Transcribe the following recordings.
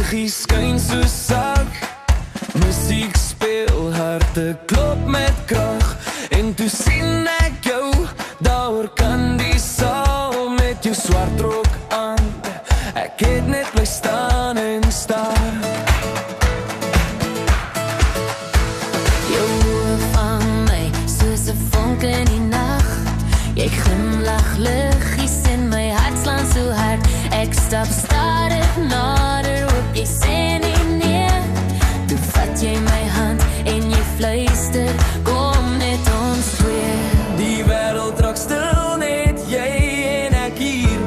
Liggies skyn so sak, musiek speel, harte klop met krag. En toe sien ek jou, daar kan die saal met jou swart rok aan. Ek het net bly staan en staar. Jou oë van my, soos 'n vonk in die nag. Jy glimlach liggies en my hart slaan so hard. Ek stap stadig nader, hoop jy sê nie nee. Toe vat jy my hand en jy fluister, kom net ons twee. Die wêreld raak stil, net jy en ek hier.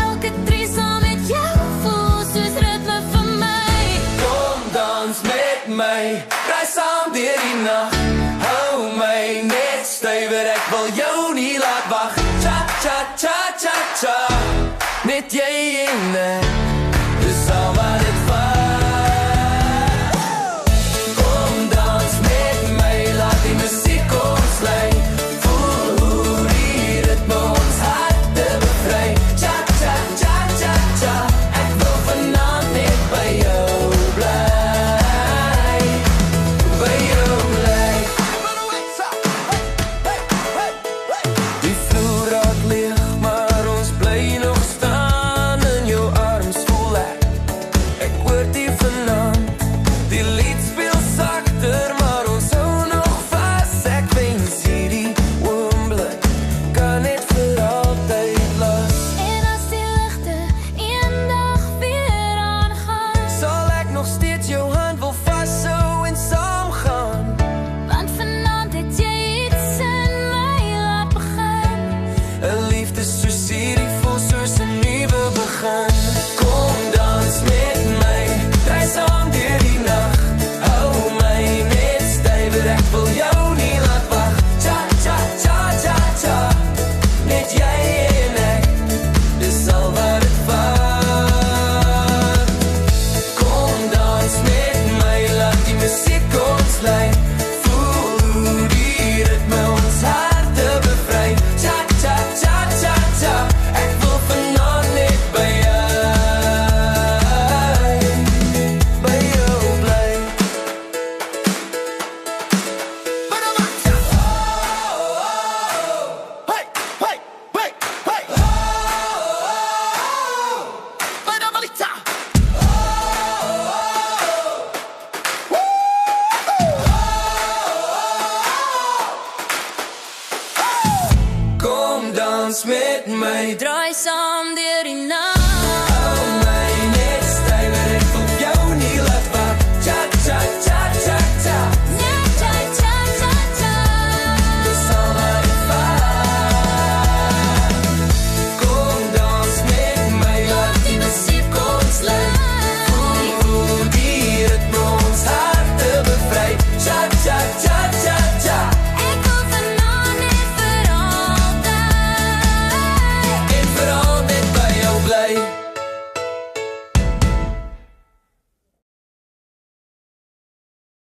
Elke tree saam met jou voel soos ritme vir my. Kom dans met my, ry saam deur die nag. Hou my net stywer, ek wil jou nie laat wag. Cha cha cha cha cha, net jy en ek, dis al wat dit vat. Kom dans met my, laat die musiek ons lei. Voel hoe die ritme ons harte bevry. Cha cha cha cha cha, ek wil vanaand net by jou bly. By jou bly. Die vloer raak leeg, maar ons bly nog staan. In jou arms voel ek hoor die vanaand. Die lied speel sagter, maar ons hou nog vas. Ek wens hierdie oomblik kan net vir altyd las. En as die ligte eendag weer aangaan, Sal ek nog steeds jou hand wil vashou en saamgaan. want vanaand het jy iets in my laat begin. 'n Liefde soos hierdie voel soos 'n nuwe begin. Kom dans met my, ry saam deur die nag. Hou my net stywer, ek wil jou nie laat wag. Cha cha cha cha cha, net jy en ek, dis al wat dit vat. Kom dans met my, laat die musiek ons lei. Voel hoe die ritme ons harte bevry. Cha cha cha cha cha, ek wil vanaand net by jou bly. Hey, hey, hey, hey. Kom dans met my. Draai saam deur die nag.